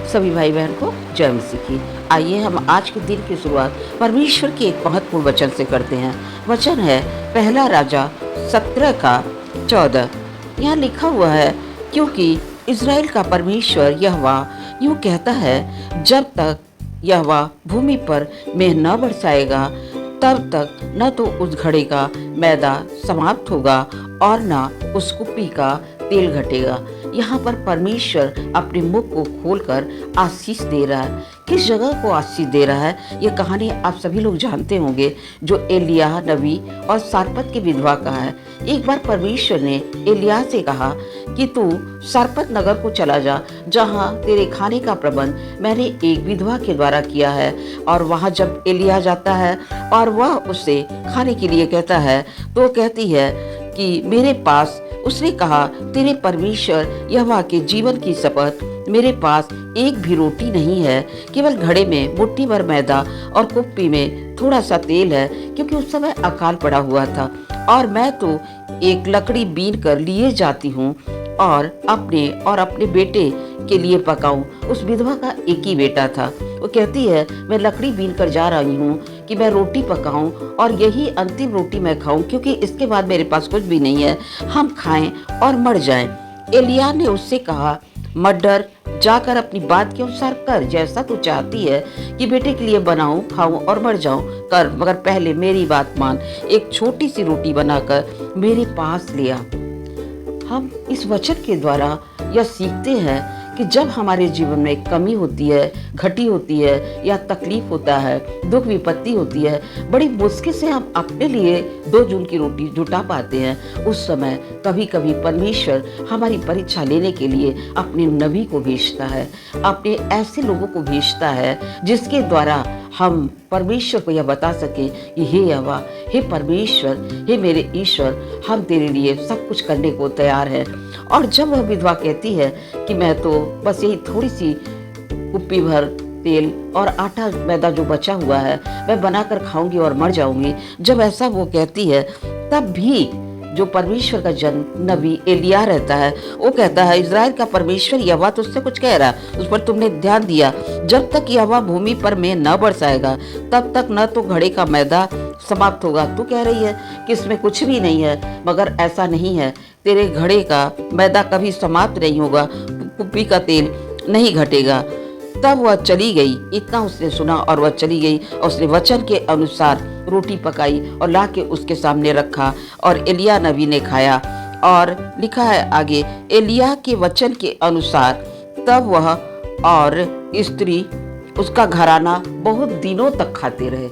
सभी भाई बहन को जय मसीह की। आइए हम आज के दिन की शुरुआत परमेश्वर के एक महत्वपूर्ण वचन से करते हैं। वचन है पहला राजा 17 का 14। यहाँ लिखा हुआ है, क्योंकि इज़राइल का परमेश्वर यहोवा यूँ कहता है, जब तक यहोवा भूमि पर मेघ न बरसाएगा तब तक न तो उस घड़े का मैदा समाप्त होगा और न उस कुप्पी का तेल घटेगा। यहाँ पर परमेश्वर अपने मुख को खोलकर आशीष दे रहा है। किस जगह को आशीष दे रहा है, ये कहानी आप सभी लोग जानते होंगे, जो एलिय्याह नबी और सारपत की विधवा का है। एक बार परमेश्वर ने एलिय्याह से कहा कि तू सारपत नगर को चला जा, जहाँ तेरे खाने का प्रबंध मैंने एक विधवा के द्वारा किया है। और वहाँ जब एलिय्याह जाता है और वह उससे खाने के लिए कहता है, तो कहती है कि मेरे पास, उसने कहा, तेरे परमेश्वर यहोवा के जीवन की शपथ, मेरे पास एक भी रोटी नहीं है, केवल घड़े में मुट्ठी भर मैदा और कुप्पी में थोड़ा सा तेल है, क्योंकि उस समय अकाल पड़ा हुआ था। और मैं तो एक लकड़ी बीन कर लिए जाती हूँ और अपने बेटे के लिए पकाऊं। उस विधवा का एक ही बेटा था। वो कहती है, मैं लकड़ी बीन कर जा रही हूँ कि मैं रोटी पकाऊं और यही अंतिम रोटी मैं खाऊं, क्योंकि इसके बाद मेरे पास कुछ भी नहीं है, हम खाएं और मर जाएं। एलिय्याह ने उससे कहा, मत डर, जाकर अपनी बात के अनुसार कर, जैसा तू चाहती है कि बेटे के लिए बनाऊं, खाऊं और मर जाऊं कर, मगर पहले मेरी बात मान, एक छोटी सी रोटी बनाकर मेरे पास ले आ। हम इस वचन के द्वारा यह सीखते हैं कि जब हमारे जीवन में कमी होती है, घटी होती है या तकलीफ होता है, दुख विपत्ति होती है, बड़ी मुश्किल से हम अपने लिए 2 जून की रोटी जुटा पाते हैं, उस समय कभी कभी परमेश्वर हमारी परीक्षा लेने के लिए अपने नबी को भेजता है, अपने ऐसे लोगों को भेजता है जिसके द्वारा हम परमेश्वर को यह बता सके कि हे यहोवा, हे परमेश्वर, हे मेरे ईश्वर, हम तेरे लिए सब कुछ करने को तैयार हैं। और जब वह विधवा कहती है कि मैं तो बस यही थोड़ी सी कुप्पी भर तेल और आटा मैदा जो बचा हुआ है मैं बनाकर खाऊंगी और मर जाऊंगी, जब ऐसा वो कहती है, तब भी जो परमेश्वर का जन नबी एलिय्याह रहता है, वो कहता है, इज़राइल का परमेश्वर यहोवा तुझसे कुछ कह रहा, उस पर तुमने ध्यान दिया, जब तक यहोवा भूमि पर मेघ न बरसाएगा तब तक न तो घड़े का मैदा समाप्त होगा। तू कह रही है कि इसमें कुछ भी नहीं है, मगर ऐसा नहीं है, तेरे घड़े का मैदा कभी समाप्त नहीं होगा, कुप्पी का तेल नहीं घटेगा। तब वह चली गई, इतना उसने सुना और वह चली गई और उसने वचन के अनुसार रोटी पकाई और लाके उसके सामने रखा और एलिय्याह नबी ने खाया। और लिखा है आगे, एलिय्याह के वचन के अनुसार तब वह और स्त्री, उसका घराना बहुत दिनों तक खाते रहे।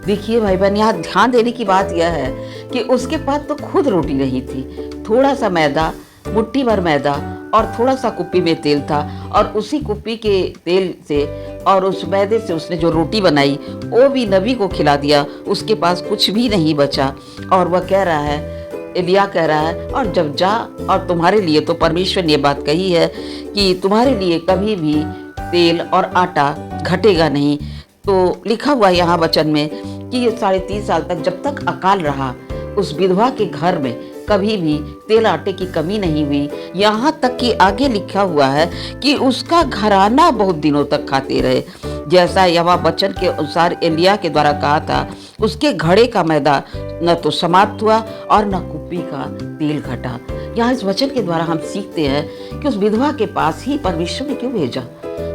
देखिए भाई बहन, यहाँ ध्यान देने की बात यह है कि उसके पास तो खुद रोटी नहीं थी, थोड़ा सा मैदा, मुट्ठी भर मैदा और थोड़ा सा कुप्पी में तेल था, और उसी कुप्पी के तेल से और उस मैदे से उसने जो रोटी बनाई वो भी नबी को खिला दिया। उसके पास कुछ भी नहीं बचा। और वह कह रहा है, एलिय्याह कह रहा है, और जब जा, और तुम्हारे लिए तो परमेश्वर ने ये बात कही है कि तुम्हारे लिए कभी भी तेल और आटा घटेगा नहीं। तो लिखा हुआ है यहाँ वचन में कि ये 3.5 साल तक, जब तक अकाल रहा, उस विधवा के घर में कभी भी तेल आटे की कमी नहीं हुई। यहाँ तक कि आगे लिखा हुआ है कि उसका घराना बहुत दिनों तक खाते रहे। जैसा यहोवा वचन के अनुसार एलिय्याह के द्वारा कहा था, उसके घड़े का मैदा न तो समाप्त हुआ और न कुप्पी का तेल घटा। यहाँ इस वचन के द्वारा हम सीखते हैं कि उस विधवा के पास ही परमेश्वर ने क्यों भेजा।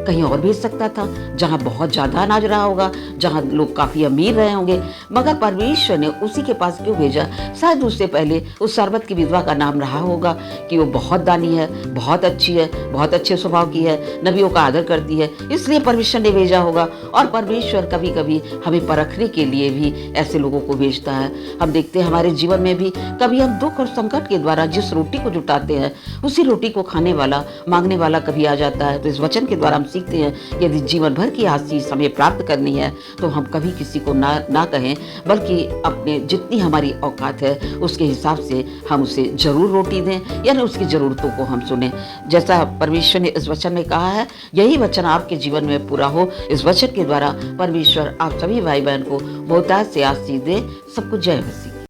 कहीं और भेज सकता था, जहाँ बहुत ज़्यादा अनाज रहा होगा, जहाँ लोग काफ़ी अमीर रहे होंगे, मगर परमेश्वर ने उसी के पास क्यों भेजा। शायद उससे पहले उस सारपत की विधवा का नाम रहा होगा कि वो बहुत दानी है, बहुत अच्छी है, बहुत अच्छे स्वभाव की है, नबियों का आदर करती है, इसलिए परमेश्वर ने भेजा होगा। और परमेश्वर कभी कभी हमें परखने के लिए भी ऐसे लोगों को भेजता है। हम देखते हैं हमारे जीवन में भी कभी हम दुख और संकट के द्वारा जिस रोटी को जुटाते हैं, उसी रोटी को खाने वाला, मांगने वाला कभी आ जाता है। तो इस वचन के द्वारा हम सीखते हैं, यदि जीवन भर की आशीष हमें प्राप्त करनी है तो हम कभी किसी को ना कहें, बल्कि अपने जितनी हमारी औकात है उसके हिसाब से हम उसे जरूर रोटी दें, यानी उसकी ज़रूरतों को हम सुने। जैसा परमेश्वर ने इस वचन में कहा है, यही वचन आपके जीवन में पूरा हो। इस वचन के द्वारा परमेश्वर आप सभी भाई बहन को बहुतायत से आशीष दे। सबको जय मसीह।